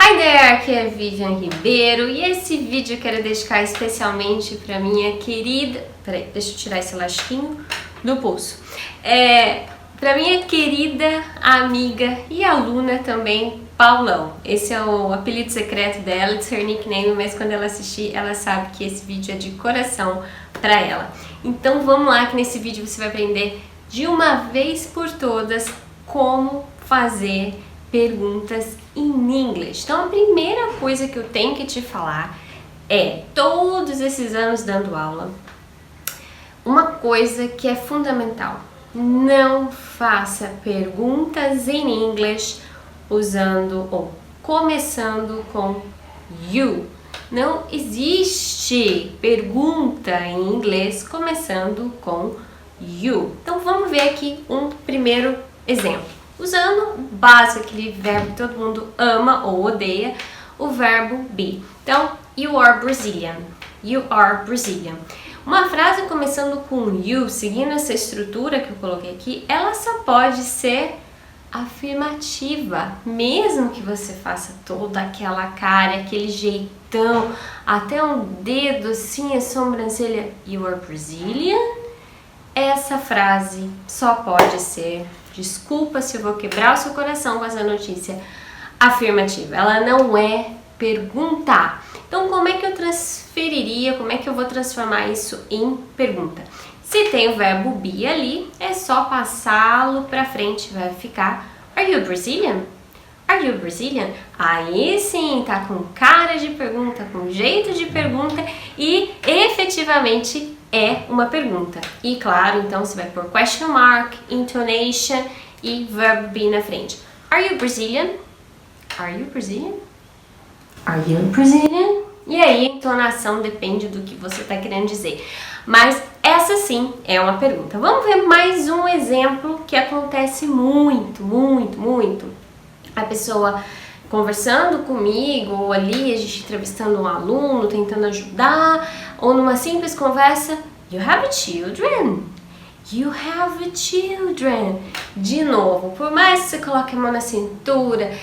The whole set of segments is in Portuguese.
Hi there, aqui é Vivian Ribeiro e esse vídeo eu quero dedicar especialmente para minha querida... Peraí, deixa eu tirar esse lasquinho do pulso. Para minha querida amiga e aluna também, Paulão. Esse é o apelido secreto dela, it's her nickname, mas quando ela assistir, ela sabe que esse vídeo é de coração para ela. Então vamos lá que nesse vídeo você vai aprender de uma vez por todas como fazer perguntas em inglês. Então a primeira coisa que eu tenho que te falar é, todos esses anos dando aula, uma coisa que é fundamental: não faça perguntas em inglês usando ou começando com you. Não existe pergunta em inglês começando com you. Então vamos ver aqui um primeiro exemplo. Usando o básico, aquele verbo que todo mundo ama ou odeia, o verbo be. Então, you are Brazilian. You are Brazilian. Uma frase começando com you, seguindo essa estrutura que eu coloquei aqui, ela só pode ser afirmativa. Mesmo que você faça toda aquela cara, aquele jeitão, até um dedo assim, a sobrancelha, you are Brazilian, essa frase só pode ser, desculpa se eu vou quebrar o seu coração com essa notícia, afirmativa. Ela não é pergunta. Então, como é que eu transferiria, como é que eu vou transformar isso em pergunta? Se tem o verbo be ali, é só passá-lo para frente, vai ficar Are you Brazilian? Are you Brazilian? Aí sim, tá com cara de pergunta, com jeito de pergunta e efetivamente é uma pergunta. E claro, então você vai pôr question mark, intonation e verbo be na frente. Are you Brazilian? Are you Brazilian? Are you Brazilian? E aí a entonação depende do que você está querendo dizer. Mas essa sim é uma pergunta. Vamos ver mais um exemplo que acontece muito. A pessoa conversando comigo, ou ali a gente entrevistando um aluno, tentando ajudar, ou numa simples conversa, you have children? You have children? De novo, por mais que você coloque a mão na cintura,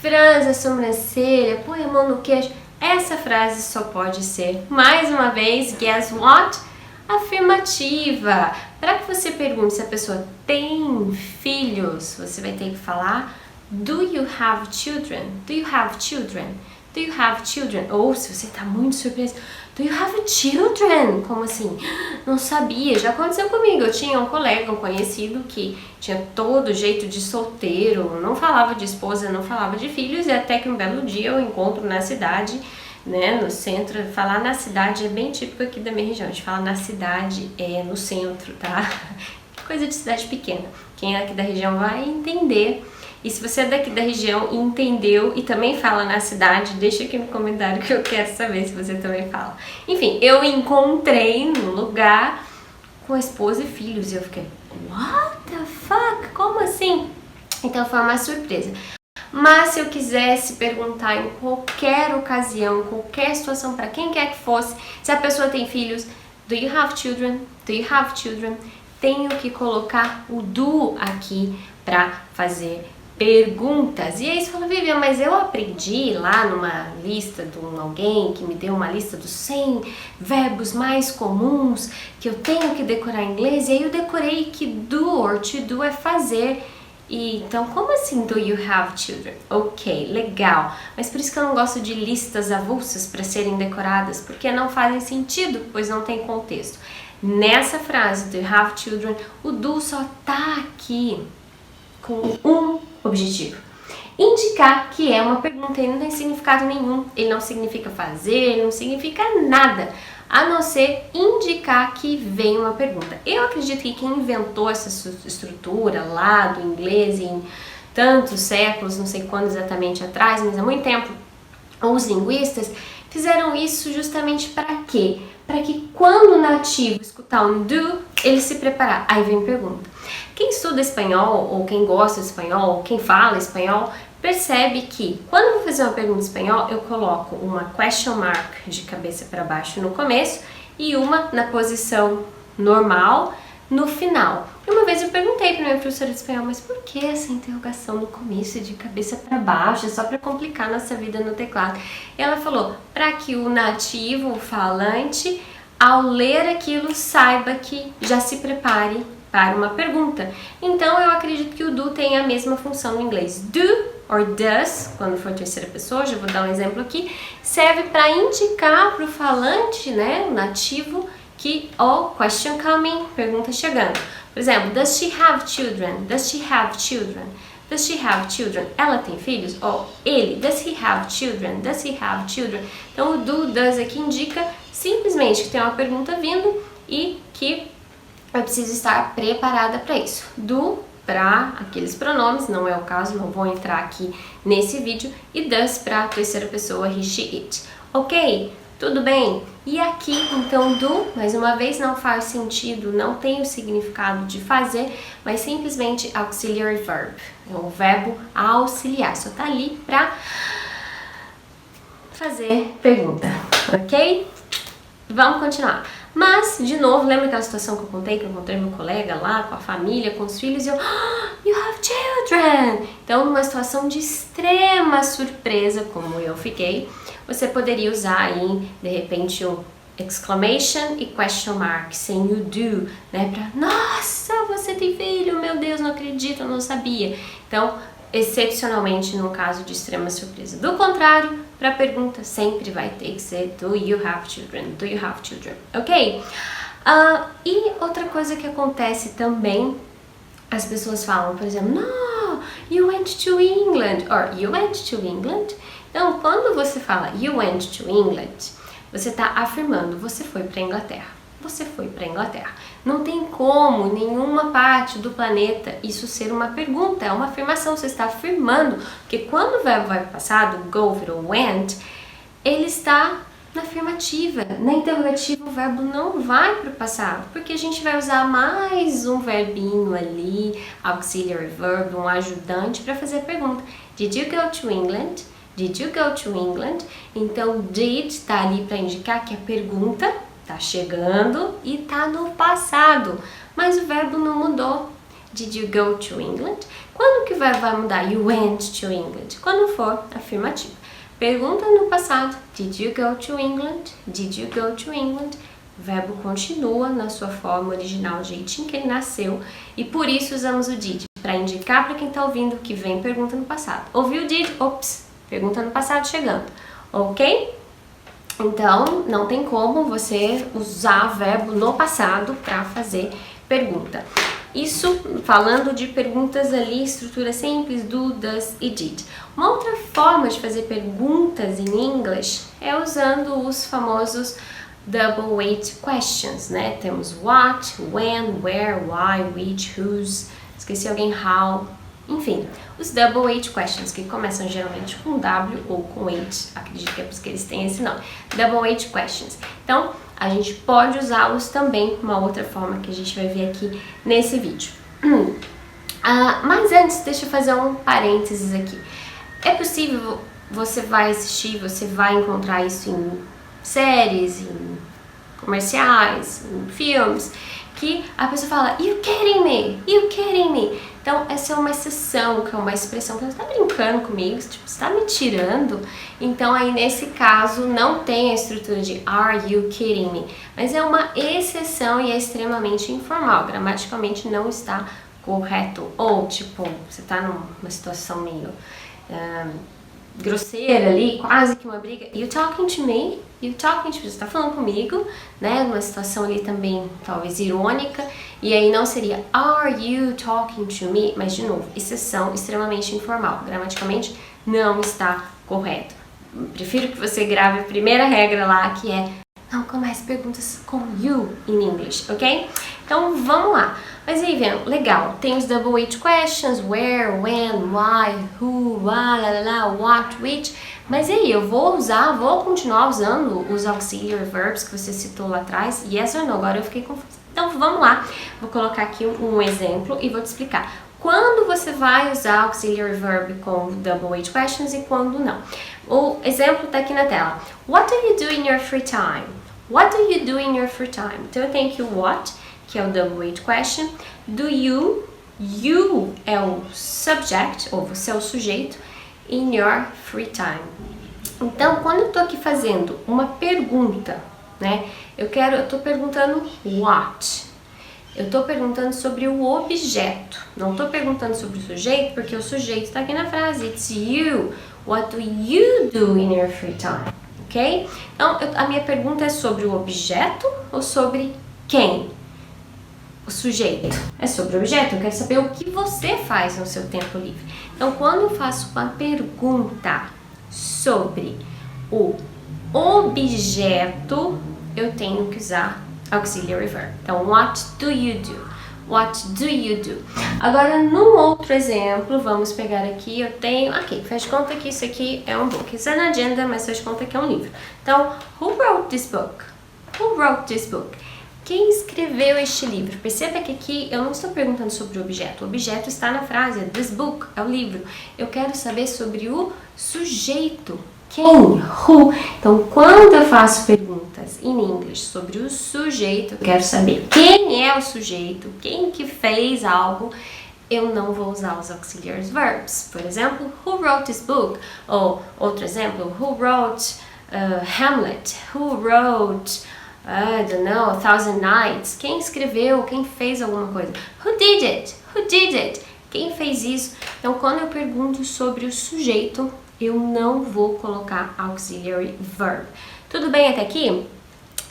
franze a sobrancelha, põe a mão no queixo, essa frase só pode ser, mais uma vez, guess what? Afirmativa. Para que você pergunte se a pessoa tem filhos, você vai ter que falar do you have children? Do you have children? Do you have children? Ou se você está muito surpreso, do you have children? Como assim? Não sabia, já aconteceu comigo. Eu tinha um colega, um conhecido que tinha todo jeito de solteiro, não falava de esposa, não falava de filhos, e até que um belo dia eu encontro na cidade, né, no centro. Falar na cidade é bem típico aqui da minha região, a gente fala na cidade, é no centro, tá? Coisa de cidade pequena. Quem é aqui da região vai entender. E se você é daqui da região e entendeu e também fala na cidade, deixa aqui no comentário que eu quero saber se você também fala. Enfim, eu encontrei num lugar com a esposa e filhos e eu fiquei, what the fuck? Como assim? Então foi uma surpresa. Mas se eu quisesse perguntar em qualquer ocasião, qualquer situação, para quem quer que fosse, se a pessoa tem filhos, do you have children? Do you have children? Tenho que colocar o do aqui para fazer perguntas. E aí você fala, Vivian, mas eu aprendi lá numa lista de alguém que me deu uma lista dos 100 verbos mais comuns que eu tenho que decorar em inglês, e aí eu decorei que do or to do é fazer. E então, como assim do you have children? Ok, legal, mas por isso que eu não gosto de listas avulsas para serem decoradas, porque não fazem sentido, pois não tem contexto. Nessa frase do you have children, o do só tá aqui com um objetivo: indicar que é uma pergunta. Ele não tem significado nenhum, ele não significa fazer, ele não significa nada, a não ser indicar que vem uma pergunta. Eu acredito que quem inventou essa estrutura lá do inglês em tantos séculos, não sei quando exatamente atrás, mas há muito tempo, os linguistas fizeram isso justamente para quê? Para que quando o nativo escutar um do, ele se preparar. Aí vem pergunta. Quem estuda espanhol, ou quem gosta de espanhol, ou quem fala espanhol, percebe que quando eu vou fazer uma pergunta em espanhol, eu coloco uma question mark de cabeça para baixo no começo e uma na posição normal, no final. E uma vez eu perguntei para minha professora de espanhol, mas por que essa interrogação no começo de cabeça para baixo? É só para complicar nossa vida no teclado. E ela falou, para que o nativo, o falante, ao ler aquilo, saiba que já se prepare para uma pergunta. Então eu acredito que o do tem a mesma função no inglês. Do or does, quando for terceira pessoa, já vou dar um exemplo aqui, serve para indicar para o falante, né, o nativo, que question coming, pergunta chegando. Por exemplo, does she have children? Does she have children? Does she have children? Ela tem filhos? Ou ele, does he have children? Does he have children? Então o do, does aqui indica simplesmente que tem uma pergunta vindo e que eu preciso estar preparada para isso. Do para aqueles pronomes, não é o caso, não vou entrar aqui nesse vídeo, e does para a terceira pessoa, he, she, it. Ok? Tudo bem? E aqui, então, do, mais uma vez, não faz sentido, não tem o significado de fazer, mas simplesmente auxiliary verb. É um verbo auxiliar, só tá ali para fazer pergunta, ok? Vamos continuar. Mas, de novo, lembra aquela situação que eu contei, que eu encontrei meu colega lá, com a família, com os filhos, e eu, you have children! Então, numa situação de extrema surpresa, como eu fiquei, você poderia usar aí, de repente, um exclamation e question mark, sem you do, né, pra, nossa, você tem filho, meu Deus, não acredito, eu não sabia. Então, excepcionalmente, num caso de extrema surpresa. Do contrário, para a pergunta sempre vai ter que ser do you have children? Do you have children? Ok? E outra coisa que acontece também, as pessoas falam, por exemplo, no, you went to England, or you went to England. Então, quando você fala you went to England, você está afirmando, você foi para a Inglaterra. Você foi para a Inglaterra. Não tem como, nenhuma parte do planeta, isso ser uma pergunta, é uma afirmação, você está afirmando, porque quando o verbo vai para o passado, go virou went, ele está na afirmativa. Na interrogativa o verbo não vai para o passado, porque a gente vai usar mais um verbinho ali, auxiliary verb, um ajudante para fazer a pergunta. Did you go to England? Did you go to England? Então, did está ali para indicar que a pergunta tá chegando e tá no passado, mas o verbo não mudou. Did you go to England? Quando que o verbo vai mudar? You went to England. Quando for afirmativo. Pergunta no passado. Did you go to England? Did you go to England? O verbo continua na sua forma original, o jeitinho que ele nasceu, e por isso usamos o did, para indicar para quem tá ouvindo que vem pergunta no passado. Ouviu o did? Ops, pergunta no passado chegando. Ok? Então, não tem como você usar verbo no passado para fazer pergunta. Isso falando de perguntas ali, estrutura simples, do, does e did. Uma outra forma de fazer perguntas em inglês é usando os famosos double weight questions, né? Temos what, when, where, why, which, whose, esqueci alguém, how. Enfim, os double weight questions, que começam geralmente com W ou com weight, acredito que é por isso que eles têm esse nome, double weight questions. Então, a gente pode usá-los também, uma outra forma que a gente vai ver aqui nesse vídeo. Mas antes, deixa eu fazer um parênteses aqui. É possível, você vai assistir, você vai encontrar isso em séries, em comerciais, em filmes, que a pessoa fala, you kidding me? You kidding me? Então, essa é uma exceção, que é uma expressão que você está brincando comigo, tipo, você está me tirando. Então, aí nesse caso, não tem a estrutura de are you kidding me? Mas é uma exceção e é extremamente informal, gramaticalmente não está correto. Ou, tipo, você está numa situação meio grosseira ali, quase que uma briga. You talking to me? You talking to me? Você está falando comigo, né? Numa situação ali também, talvez irônica. E aí não seria are you talking to me? Mas, de novo, exceção extremamente informal. Gramaticalmente não está correto. Prefiro que você grave a primeira regra lá, que é não comece perguntas com you in English, ok? Então, vamos lá. Mas aí, vendo, legal, tem os double weight questions, where, when, why, who, what, which. Mas aí, eu vou continuar usando os auxiliary verbs que você citou lá atrás, yes or no, agora eu fiquei confusa. Então, vamos lá, vou colocar aqui um exemplo e vou te explicar. Quando você vai usar auxiliary verb com double weight questions e quando não. O exemplo está aqui na tela. What do you do in your free time? What do you do in your free time? Então, eu tenho aqui o what, que é o double weight question. Do you é o subject, ou você é o sujeito, in your free time. Então, quando eu tô aqui fazendo uma pergunta, né? Eu tô perguntando what. Eu tô perguntando sobre o objeto. Não tô perguntando sobre o sujeito, porque o sujeito tá aqui na frase. It's you. What do you do in your free time? Ok? Então, a minha pergunta é sobre o objeto ou sobre quem? O sujeito. É sobre o objeto. Eu quero saber o que você faz no seu tempo livre. Então, quando eu faço uma pergunta sobre o objeto, eu tenho que usar auxiliary verb. Então, what do you do? What do you do? Agora, num outro exemplo, vamos pegar aqui, eu tenho... Ok, faz de conta que isso aqui é um book. Isso é na agenda, mas faz de conta que é um livro. Então, who wrote this book? Who wrote this book? Quem escreveu este livro? Perceba que aqui eu não estou perguntando sobre o objeto. O objeto está na frase, this book, é o livro. Eu quero saber sobre o sujeito. Quem? Who? Então, quando eu faço perguntas em inglês sobre o sujeito, eu quero saber quem é o sujeito, quem que fez algo, eu não vou usar os auxiliary verbs. Por exemplo, who wrote this book? Ou, outro exemplo, who wrote Hamlet? Who wrote, I don't know, A Thousand Nights? Quem escreveu? Quem fez alguma coisa? Who did it? Who did it? Quem fez isso? Então, quando eu pergunto sobre o sujeito, eu não vou colocar auxiliary verb. Tudo bem até aqui?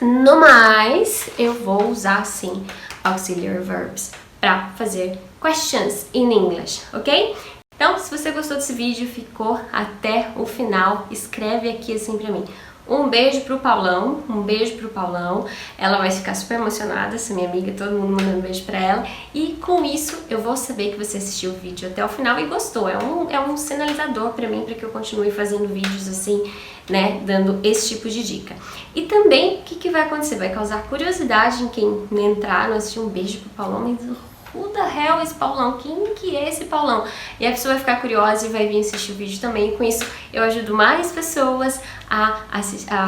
No mais, eu vou usar sim auxiliary verbs para fazer questions in English, ok? Então, se você gostou desse vídeo, ficou até o final, escreve aqui assim pra mim. Um beijo pro Paulão, um beijo pro Paulão. Ela vai ficar super emocionada, essa minha amiga, todo mundo mandando um beijo pra ela. E com isso, eu vou saber que você assistiu o vídeo até o final e gostou. É um sinalizador pra mim, pra que eu continue fazendo vídeos assim, né, dando esse tipo de dica. E também, o que vai acontecer? Vai causar curiosidade em quem entrar no assistir. Um beijo pro Paulão, mas who the hell is Paulão? Quem que é esse Paulão? E a pessoa vai ficar curiosa e vai vir assistir o vídeo também. E com isso, eu ajudo mais pessoas a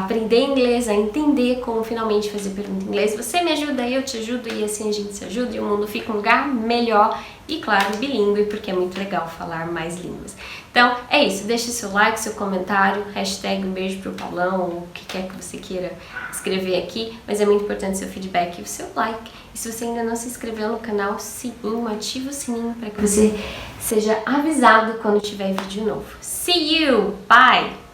aprender inglês, a entender como finalmente fazer pergunta em inglês. Você me ajuda, eu te ajudo e assim a gente se ajuda e o mundo fica um lugar melhor e, claro, bilíngue, porque é muito legal falar mais línguas. Então, é isso. Deixe seu like, seu comentário, hashtag um beijo pro Paulão, ou o que quer que você queira escrever aqui, mas é muito importante seu feedback e o seu like. E se você ainda não se inscreveu no canal, sininho, ativa o sininho para que você seja avisado quando tiver vídeo novo. See you! Bye!